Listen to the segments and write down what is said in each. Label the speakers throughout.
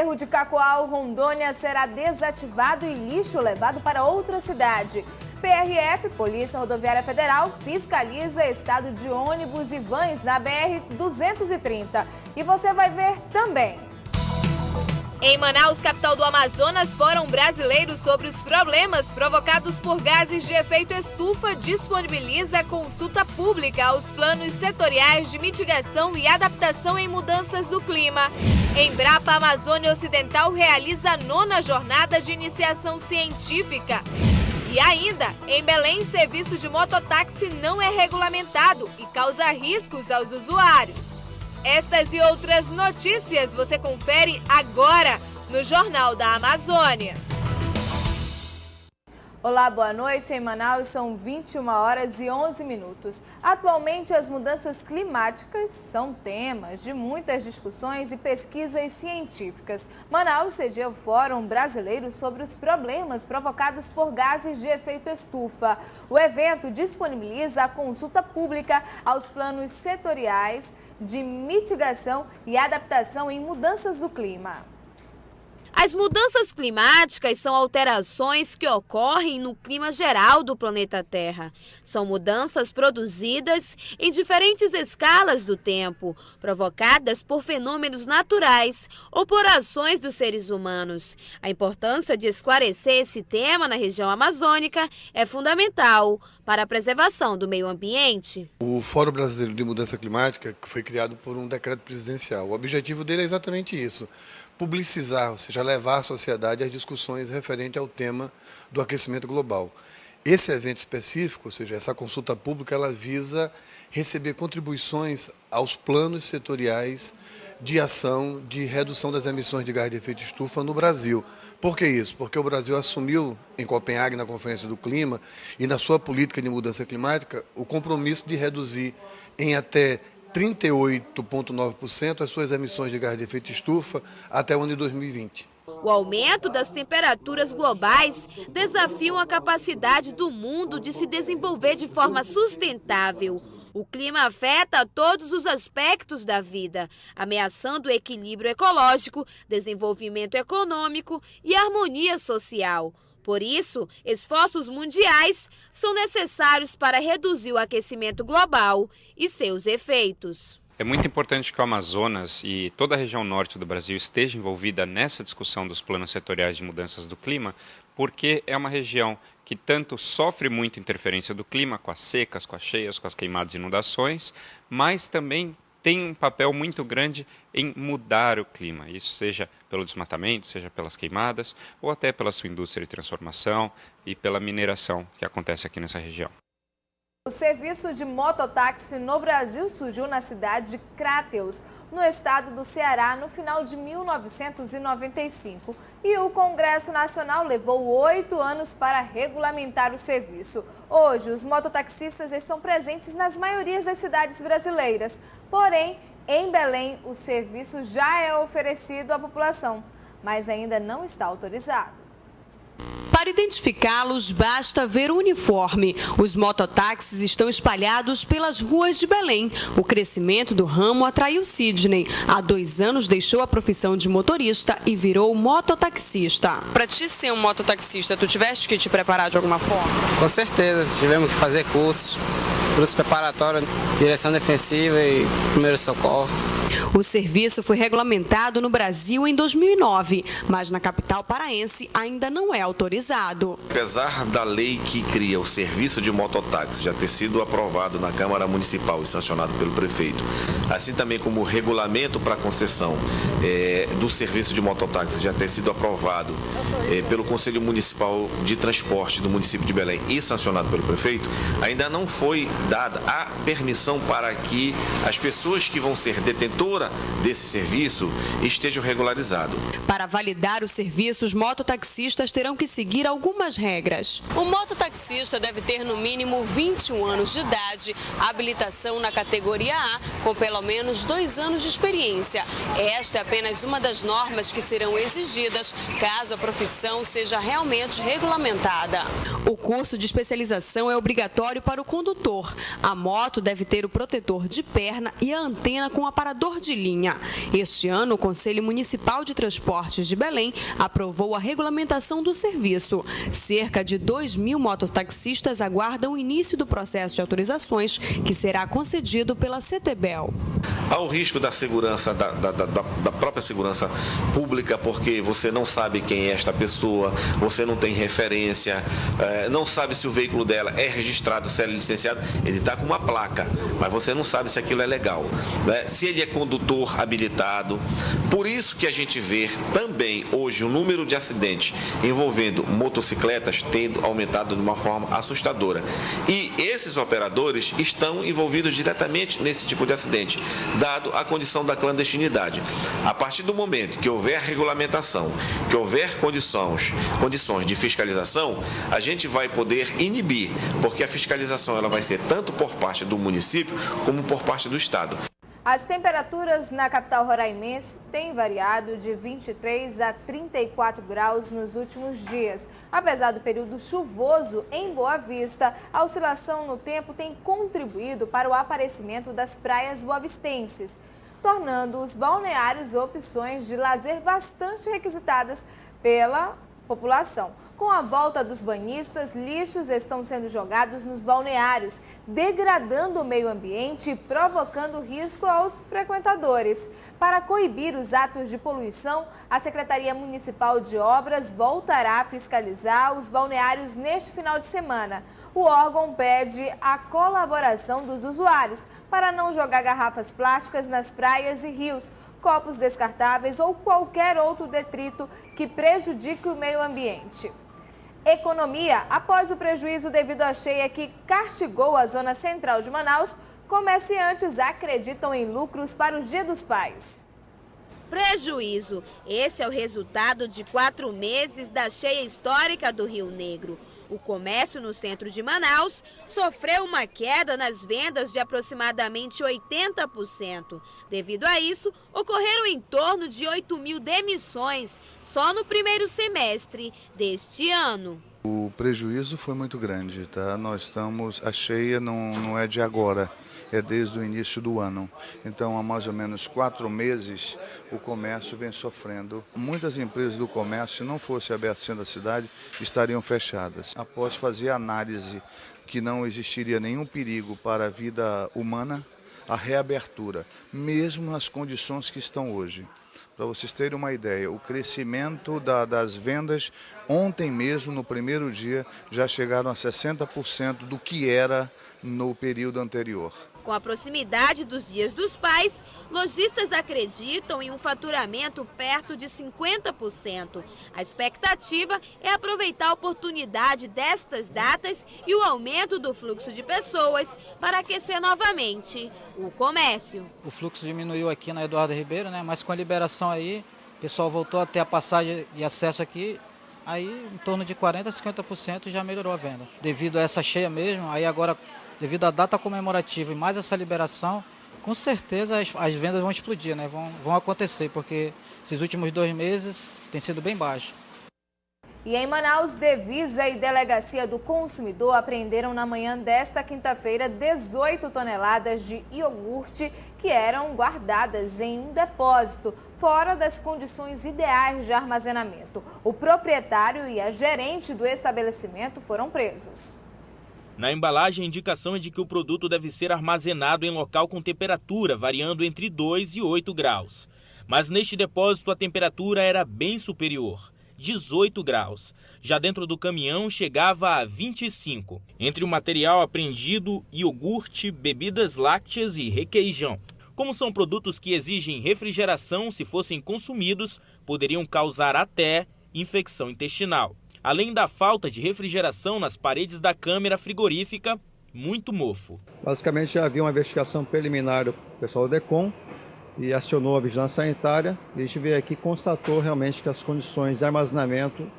Speaker 1: Aterro de Cacoal, Rondônia, será desativado e lixo levado para outra cidade. PRF, Polícia Rodoviária Federal, fiscaliza estado de ônibus e vans na BR-230. E você vai ver também. Em Manaus, capital do Amazonas, Fórum Brasileiro sobre os problemas provocados por gases de efeito estufa disponibiliza consulta pública aos planos setoriais de mitigação e adaptação em mudanças do clima. Embrapa Amazônia Ocidental realiza a 9ª jornada de iniciação científica. E ainda, em Belém, serviço de mototáxi não é regulamentado e causa riscos aos usuários. Estas e outras notícias você confere agora no Jornal da Amazônia. Olá, boa noite. Em Manaus são 21h11. Atualmente, as mudanças climáticas são temas de muitas discussões e pesquisas científicas. Manaus cedia o Fórum Brasileiro sobre os problemas provocados por gases de efeito estufa. O evento disponibiliza a consulta pública aos planos setoriais de mitigação e adaptação em mudanças do clima. As mudanças climáticas são alterações que ocorrem no clima geral do planeta Terra. São mudanças produzidas em diferentes escalas do tempo, provocadas por fenômenos naturais ou por ações dos seres humanos. A importância de esclarecer esse tema na região amazônica é fundamental para a preservação do meio ambiente.
Speaker 2: O Fórum Brasileiro de Mudança Climática foi criado por um decreto presidencial. O objetivo dele é exatamente isso: publicizar, ou seja, levar à sociedade as discussões referentes ao tema do aquecimento global. Esse evento específico, ou seja, essa consulta pública, ela visa receber contribuições aos planos setoriais de ação de redução das emissões de gás de efeito estufa no Brasil. Por que isso? Porque o Brasil assumiu em Copenhague, na Conferência do Clima, e na sua política de mudança climática, o compromisso de reduzir em até 38,9% as suas emissões de gás de efeito estufa até o ano de 2020.
Speaker 1: O aumento das temperaturas globais desafiam a capacidade do mundo de se desenvolver de forma sustentável. O clima afeta todos os aspectos da vida, ameaçando o equilíbrio ecológico, desenvolvimento econômico e harmonia social. Por isso, esforços mundiais são necessários para reduzir o aquecimento global e seus efeitos.
Speaker 3: É muito importante que o Amazonas e toda a região norte do Brasil esteja envolvida nessa discussão dos planos setoriais de mudanças do clima, porque é uma região que tanto sofre muita interferência do clima, com as secas, com as cheias, com as queimadas e inundações, mas também tem um papel muito grande em mudar o clima, isso seja pelo desmatamento, seja pelas queimadas, ou até pela sua indústria de transformação e pela mineração que acontece aqui nessa região.
Speaker 1: O serviço de mototáxi no Brasil surgiu na cidade de Crateús, no estado do Ceará, no final de 1995. E o Congresso Nacional levou 8 anos para regulamentar o serviço. Hoje, os mototaxistas estão presentes nas maiorias das cidades brasileiras. Porém, em Belém, o serviço já é oferecido à população, mas ainda não está autorizado.
Speaker 4: Para identificá-los, basta ver o uniforme. Os mototáxis estão espalhados pelas ruas de Belém. O crescimento do ramo atraiu Sidney. Há 2 anos deixou a profissão de motorista e virou mototaxista. Para ti ser um mototaxista, tu tiveste que te preparar de alguma forma?
Speaker 5: Com certeza, tivemos que fazer curso preparatório, direção defensiva e primeiro socorro.
Speaker 4: O serviço foi regulamentado no Brasil em 2009, mas na capital paraense ainda não é autorizado.
Speaker 6: Apesar da lei que cria o serviço de mototáxi já ter sido aprovado na Câmara Municipal e sancionado pelo prefeito, assim também como o regulamento para a concessão do serviço de mototáxi já ter sido aprovado pelo Conselho Municipal de Transporte do município de Belém e sancionado pelo prefeito, ainda não foi dada a permissão para que as pessoas que vão ser detentoras desse serviço estejam regularizados.
Speaker 4: Para validar o serviço, os mototaxistas terão que seguir algumas regras. O mototaxista deve ter no mínimo 21 anos de idade, habilitação na categoria A, com pelo menos 2 anos de experiência. Esta é apenas uma das normas que serão exigidas caso a profissão seja realmente regulamentada. O curso de especialização é obrigatório para o condutor. A moto deve ter o protetor de perna e a antena com aparador de de linha. Este ano, o Conselho Municipal de Transportes de Belém aprovou a regulamentação do serviço. Cerca de 2.000 mototaxistas aguardam o início do processo de autorizações, que será concedido pela CETEBEL.
Speaker 6: Há o risco da segurança, da própria segurança pública, porque você não sabe quem é esta pessoa, você não tem referência, não sabe se o veículo dela é registrado, se ele é licenciado, ele está com uma placa, mas você não sabe se aquilo é legal, né? Se ele é condutor habilitado. Por isso que a gente vê também hoje o número de acidentes envolvendo motocicletas tendo aumentado de uma forma assustadora. E esses operadores estão envolvidos diretamente nesse tipo de acidente, dado a condição da clandestinidade. A partir do momento que houver regulamentação, que houver condições de fiscalização, a gente vai poder inibir, porque a fiscalização ela vai ser tanto por parte do município como por parte do Estado.
Speaker 1: As temperaturas na capital roraimense têm variado de 23 a 34 graus nos últimos dias. Apesar do período chuvoso em Boa Vista, a oscilação no tempo tem contribuído para o aparecimento das praias boavistenses, tornando os balneários opções de lazer bastante requisitadas pela população. Com a volta dos banhistas, lixos estão sendo jogados nos balneários, degradando o meio ambiente e provocando risco aos frequentadores. Para coibir os atos de poluição, a Secretaria Municipal de Obras voltará a fiscalizar os balneários neste final de semana. O órgão pede a colaboração dos usuários para não jogar garrafas plásticas nas praias e rios, copos descartáveis ou qualquer outro detrito que prejudique o meio ambiente. Economia. Após o prejuízo devido à cheia que castigou a zona central de Manaus, comerciantes acreditam em lucros para o Dia dos Pais.
Speaker 7: Prejuízo. Esse é o resultado de 4 meses da cheia histórica do Rio Negro. O comércio no centro de Manaus sofreu uma queda nas vendas de aproximadamente 80%. Devido a isso, ocorreram em torno de 8.000 demissões só no primeiro semestre deste ano.
Speaker 8: O prejuízo foi muito grande, tá? A cheia não é de agora, é desde o início do ano. Então, há mais ou menos 4 meses, o comércio vem sofrendo. Muitas empresas do comércio, se não fosse aberto o centro da cidade, estariam fechadas. Após fazer a análise que não existiria nenhum perigo para a vida humana, a reabertura, mesmo nas condições que estão hoje. Para vocês terem uma ideia, o crescimento das vendas, ontem mesmo, no primeiro dia, já chegaram a 60% do que era no período anterior.
Speaker 7: Com a proximidade dos Dias dos Pais, lojistas acreditam em um faturamento perto de 50%. A expectativa é aproveitar a oportunidade destas datas e o aumento do fluxo de pessoas para aquecer novamente o comércio.
Speaker 9: O fluxo diminuiu aqui na Eduardo Ribeiro, né? Mas com a liberação aí, o pessoal voltou a ter a passagem de acesso aqui. Aí, em torno de 40% a 50% já melhorou a venda. Devido a essa cheia mesmo, aí agora, devido à data comemorativa e mais essa liberação, com certeza as vendas vão explodir, né? Vão acontecer, porque esses últimos 2 meses tem sido bem baixo.
Speaker 1: E em Manaus, Devisa e Delegacia do Consumidor apreenderam na manhã desta quinta-feira 18 toneladas de iogurte que eram guardadas em um depósito, fora das condições ideais de armazenamento. O proprietário e a gerente do estabelecimento foram presos.
Speaker 10: Na embalagem, a indicação é de que o produto deve ser armazenado em local com temperatura variando entre 2 e 8 graus. Mas neste depósito a temperatura era bem superior, 18 graus. Já dentro do caminhão chegava a 25. Entre o material apreendido, iogurte, bebidas lácteas e requeijão. Como são produtos que exigem refrigeração, se fossem consumidos, poderiam causar até infecção intestinal. Além da falta de refrigeração nas paredes da câmara frigorífica, muito mofo.
Speaker 11: Basicamente já havia uma investigação preliminar do pessoal do DECOM e acionou a vigilância sanitária. E a gente veio aqui e constatou realmente que as condições de armazenamento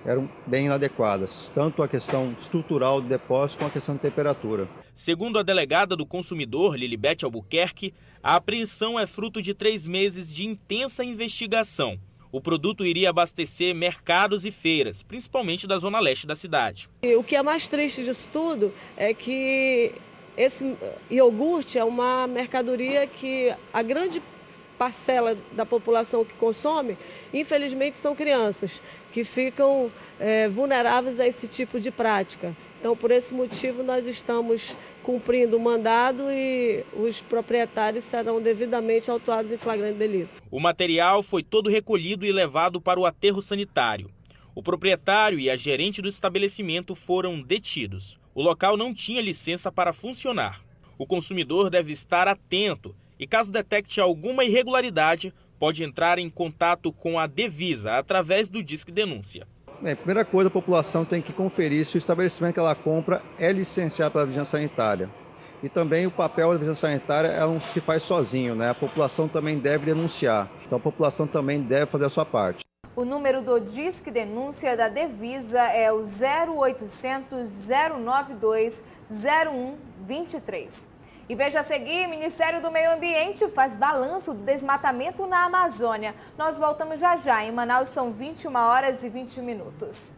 Speaker 11: eram bem inadequadas, tanto a questão estrutural do depósito como a questão de temperatura.
Speaker 10: Segundo a delegada do consumidor, Lilibete Albuquerque, a apreensão é fruto de 3 meses de intensa investigação. O produto iria abastecer mercados e feiras, principalmente da zona leste da cidade.
Speaker 12: O que é mais triste disso tudo é que Esse iogurte é uma mercadoria que a grande parcela da população que consome, infelizmente, são crianças que ficam vulneráveis a esse tipo de prática. Então, por esse motivo, nós estamos cumprindo o mandado e os proprietários serão devidamente autuados em flagrante delito.
Speaker 10: O material foi todo recolhido e levado para o aterro sanitário. O proprietário e a gerente do estabelecimento foram detidos. O local não tinha licença para funcionar. O consumidor deve estar atento e, caso detecte alguma irregularidade, pode entrar em contato com a Devisa através do Disque Denúncia.
Speaker 11: Bem, primeira coisa, a população tem que conferir se o estabelecimento que ela compra é licenciado pela Vigilância Sanitária. E também o papel da Vigilância Sanitária ela não se faz sozinho, né? A população também deve denunciar. Então a população também deve fazer a sua parte.
Speaker 1: O número do Disque Denúncia da Devisa é o 0800 092 0123. E veja a seguir, Ministério do Meio Ambiente faz balanço do desmatamento na Amazônia. Nós voltamos já já. Em Manaus são 21h20.